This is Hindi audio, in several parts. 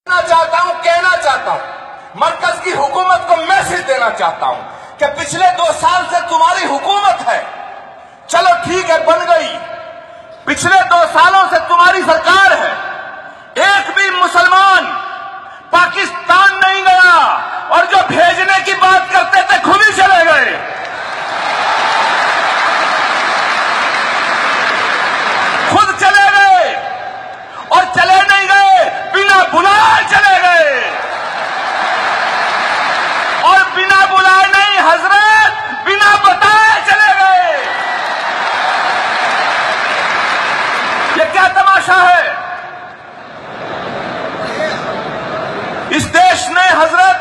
कहना चाहता हूं, मरकज की हुकूमत को मैसेज देना चाहता हूं कि पिछले 2 साल से तुम्हारी हुकूमत है, चलो ठीक है बन गई, पिछले 2 सालों से तुम्हारी सरकार है, एक भी मुसलमान पाकिस्तान नहीं गया और जो भेजने की बात करते थे खुद ही चले गए। खुद चले गए और चले नहीं गए, बिना बुलाए चले गए। और बिना बुलाए नहीं हजरत, बिना बताए चले गए। ये क्या तमाशा है? इस देश ने हजरत,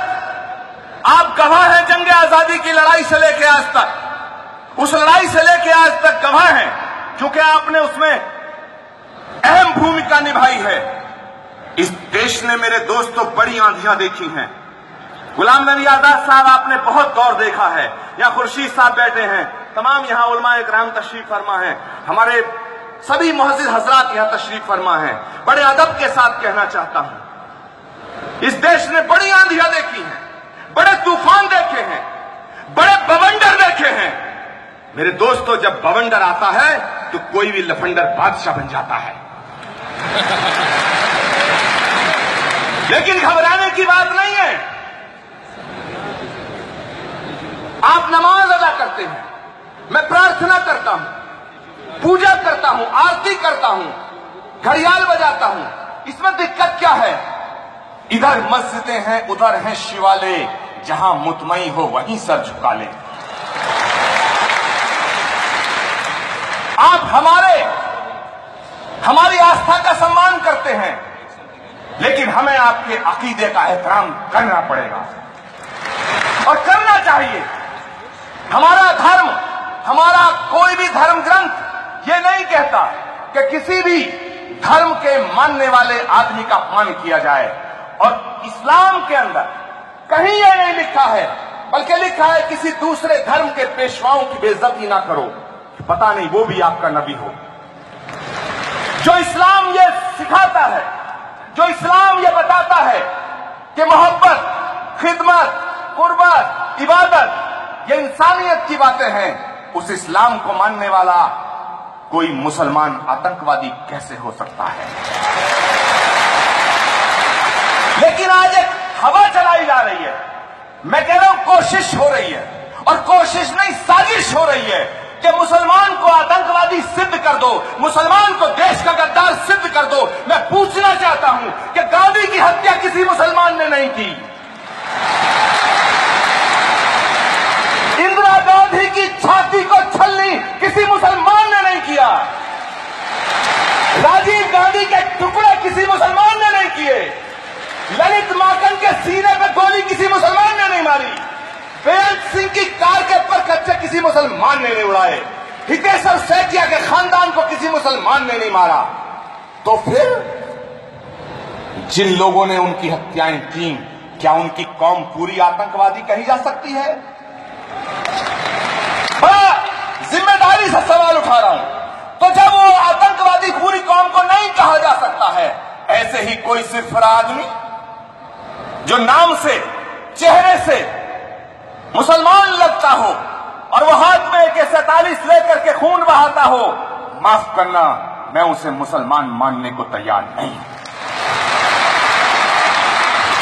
आप गवाह हैं जंग आजादी की लड़ाई से लेकर आज तक, उस लड़ाई से लेकर आज तक गवाह हैं, क्योंकि आपने उसमें अहम भूमिका निभाई है। इस देश ने मेरे दोस्तों बड़ी आंधियां देखी हैं। गुलाम नबी आजाद साहब आपने बहुत दौर देखा है, यहां खुर्शीद साहब बैठे हैं, तमाम यहां उलमा इकराम तशरीफ फरमा हैं, हमारे सभी मुहज्जिज हजरात यहां तशरीफ फरमा हैं। बड़े अदब के साथ कहना चाहता हूं, इस देश ने बड़ी आंधियां देखी हैं, बड़े तूफान देखे हैं, बड़े बवंडर देखे हैं। मेरे दोस्तों, जब बवंडर आता है तो कोई भी लफंडर बादशाह बन जाता है। लेकिन घबराने की बात नहीं है। आप नमाज अदा करते हैं, मैं प्रार्थना करता हूं, पूजा करता हूं, आरती करता हूं, घड़ियाल बजाता हूं, इसमें दिक्कत क्या है? इधर मस्जिदें हैं, उधर हैं शिवालय, जहां मुतमई हो वहीं सर झुका ले। आप हमारी आस्था का सम्मान करते हैं, लेकिन हमें आपके अकीदे का एहतराम करना पड़ेगा और करना चाहिए। हमारा धर्म, हमारा कोई भी धर्म ग्रंथ ये नहीं कहता कि किसी भी धर्म के मानने वाले आदमी का अपमान किया जाए, और इस्लाम के अंदर कहीं यह नहीं लिखा है, बल्कि लिखा है किसी दूसरे धर्म के पेशवाओं की बेइज्जती ना करो। पता नहीं वो भी आपका नबी हो। जो इस्लाम ये सिखाता है, जो इस्लाम ये बताता है कि मोहब्बत, खिदमत, कुर्बत, इबादत ये इंसानियत की बातें हैं, उस इस्लाम को मानने वाला कोई मुसलमान आतंकवादी कैसे हो सकता है? लेकिन आज एक हवा चलाई जा रही है, मैं कह रहा हूं कोशिश हो रही है, और कोशिश नहीं साजिश हो रही है कि मुसलमान को आतंकवादी सिद्ध कर दो, मुसलमान को देश का गद्दार सिद्ध कर दो। मैं पूछना चाहता हूं कि गांधी की हत्या किसी मुसलमान ने नहीं की, इंदिरा गांधी की छाती को छलनी किसी मुसलमान ने नहीं किया, राजीव गांधी के टुकड़े किसी मुसलमान ने नहीं किए, ललित माकन के सीने पे गोली किसी मुसलमान ने नहीं मारी, बेअंत सिंह की कार के ऊपर कच्चे किसी मुसलमान ने नहीं उड़ाए, हितेश्वर सैकिया के खानदान को किसी मुसलमान ने नहीं मारा। तो फिर जिन लोगों ने उनकी हत्याएं की, क्या उनकी कौम पूरी आतंकवादी कही जा सकती है? बड़ा जिम्मेदारी से सवाल उठा रहा हूं। तो जब वो आतंकवादी पूरी कौम को नहीं कहा जा सकता है, ऐसे ही कोई सिर्फ आदमी जो नाम से, चेहरे से मुसलमान लगता हो और वो हाथ में AK-47 लेकर के खून बहाता हो, माफ करना, मैं उसे मुसलमान मानने को तैयार नहीं।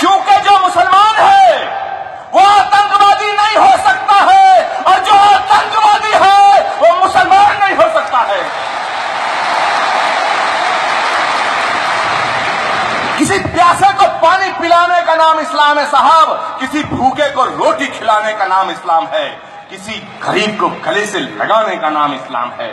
क्योंकि जो मुसलमान है वो आतंकवादी नहीं हो सकता है, और जो आतंकवादी है वो मुसलमान नहीं हो सकता है। किसी प्यासे को पानी पिलाने का नाम इस्लाम है साहब, किसी भूखे को रोटी खिलाने का नाम इस्लाम है, किसी गरीब को गले से लगाने का नाम इस्लाम है,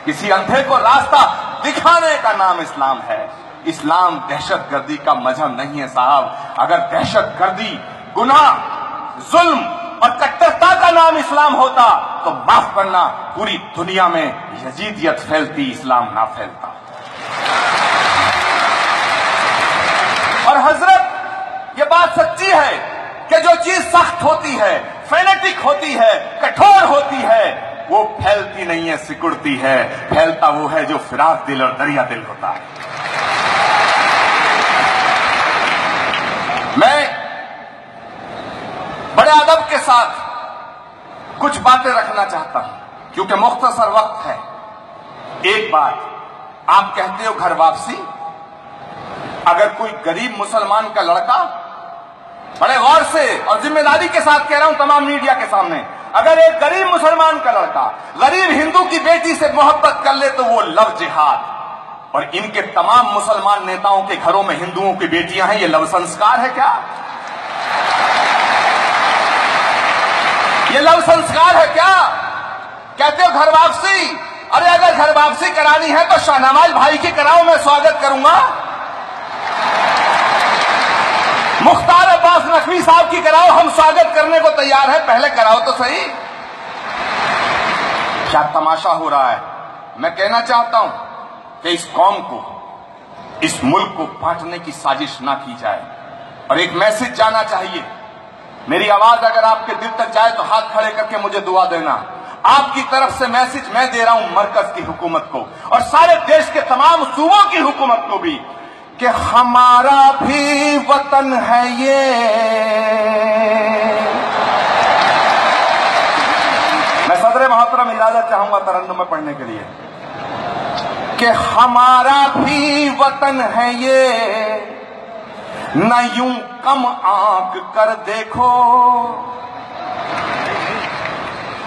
किसी अंधे को रास्ता दिखाने का नाम इस्लाम है। इस्लाम दहशतगर्दी का मजहब नहीं है साहब। अगर दहशतगर्दी, गुनाह, जुल्म और कट्टरता का नाम इस्लाम होता तो माफ करना, पूरी दुनिया में यजीदियत फैलती, इस्लाम ना फैलता। और हजरत, ये बात सच्ची है कि जो चीज सख्त होती है, फेनेटिक होती है, कठोर होती है, वो फैलती नहीं है, सिकुड़ती है। फैलता वो है जो फिराक दिल और दरिया दिल होता है। साथ कुछ बातें रखना चाहता हूं, क्योंकि मुख्तसर वक्त है। एक बात, आप कहते हो घर वापसी। अगर कोई गरीब मुसलमान का लड़का, बड़े गौर से और जिम्मेदारी के साथ कह रहा हूं तमाम मीडिया के सामने, अगर एक गरीब मुसलमान का लड़का गरीब हिंदू की बेटी से मोहब्बत कर ले तो वो लव जिहाद। और इनके तमाम मुसलमान नेताओं के घरों में हिंदुओं की बेटियां हैं, ये लव संस्कार है क्या? ये लव संस्कार है क्या? कहते हो घर वापसी। अरे अगर घर वापसी करानी है तो शाहनवाज भाई की कराओ, मैं स्वागत करूंगा। मुख्तार अब्बास नकवी साहब की कराओ, हम स्वागत करने को तैयार हैं, पहले कराओ तो सही। क्या तमाशा हो रहा है। मैं कहना चाहता हूं कि इस कौम को, इस मुल्क को बांटने की साजिश ना की जाए। और एक मैसेज जाना चाहिए। मेरी आवाज अगर आपके दिल तक जाए तो हाथ खड़े करके मुझे दुआ देना। आपकी तरफ से मैसेज मैं दे रहा हूं मरकज की हुकूमत को और सारे देश के तमाम सूबों की हुकूमत को भी, कि हमारा भी वतन है ये। मैं सदर मोहतरम इजाजत चाहूंगा तरन्नुम में पढ़ने के लिए, कि हमारा भी वतन है ये, न यूं कम आंक कर देखो।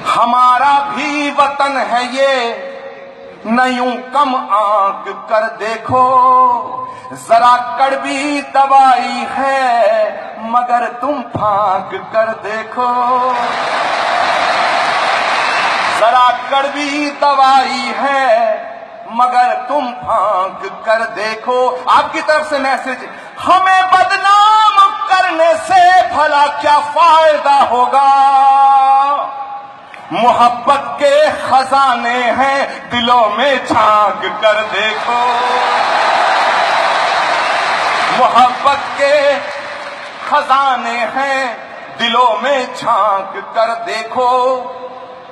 हमारा भी वतन है ये, न यूं कम आंक कर देखो। जरा कड़वी दवाई है मगर तुम फांक कर देखो। जरा कड़वी दवाई है मगर तुम फांक कर देखो। आपकी तरफ से मैसेज, हमें बदनाम करने से भला क्या फायदा होगा। मोहब्बत के खजाने हैं दिलों में झांक कर देखो। मोहब्बत के खजाने हैं दिलों में झांक कर देखो।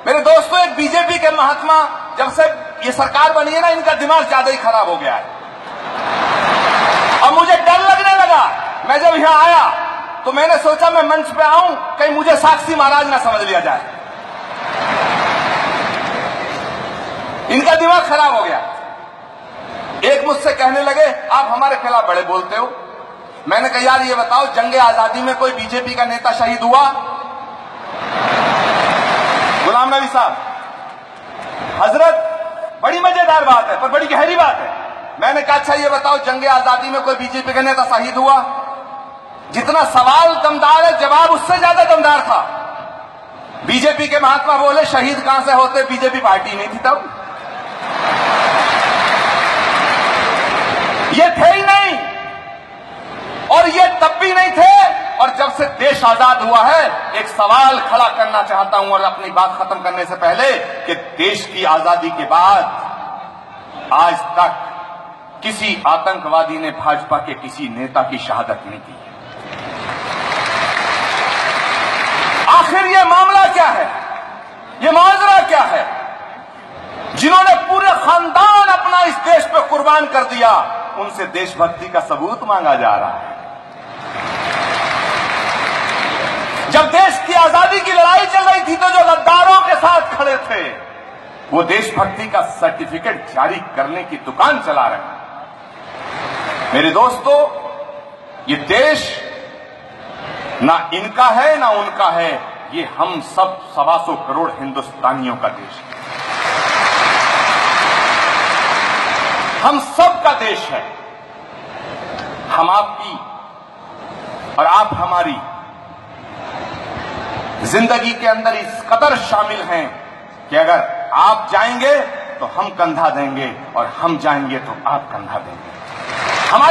मेरे दोस्तों, एक बीजेपी के महात्मा, जब से ये सरकार बनी है ना, इनका दिमाग ज्यादा ही खराब हो गया है। और मुझे डर लगने लगा। मैं जब यहां आया तो मैंने सोचा मैं मंच पे आऊं, कहीं मुझे साक्षी महाराज ना समझ लिया जाए। इनका दिमाग खराब हो गया। एक मुझसे कहने लगे, आप हमारे खिलाफ बड़े बोलते हो। मैंने कहा यार ये बताओ, जंगे आजादी में कोई बीजेपी का नेता शहीद हुआ? गुलाम नबी साहब, हजरत, बड़ी मजेदार बात है पर बड़ी गहरी बात है। मैंने कहा अच्छा ये बताओ, जंगे आजादी में कोई बीजेपी का नेता शहीद हुआ? जितना सवाल दमदार है, जवाब उससे ज्यादा दमदार था। बीजेपी के महात्मा बोले शहीद कहां से होते, बीजेपी पार्टी नहीं थी तब, ये थे ही नहीं, और ये तब भी नहीं थे। और जब से देश आजाद हुआ है, एक सवाल खड़ा करना चाहता हूं और अपनी बात खत्म करने से पहले, कि देश की आजादी के बाद आज तक किसी आतंकवादी ने भाजपा के किसी नेता की शहादत नहीं की। आखिर ये मामला क्या है, ये माजरा क्या है? जिन्होंने पूरे खानदान अपना इस देश पे कुर्बान कर दिया, उनसे देशभक्ति का सबूत मांगा जा रहा है। जब देश की आजादी की लड़ाई चल रही थी तो जो गद्दारों के साथ खड़े थे, वो देशभक्ति का सर्टिफिकेट जारी करने की दुकान चला रहे हैं। मेरे दोस्तों, ये देश ना इनका है ना उनका है, ये हम सब 125 करोड़ हिंदुस्तानियों का देश है। हम सब का देश है। हम आपकी और आप हमारी जिंदगी के अंदर इस कदर शामिल हैं कि अगर आप जाएंगे तो हम कंधा देंगे और हम जाएंगे तो आप कंधा देंगे।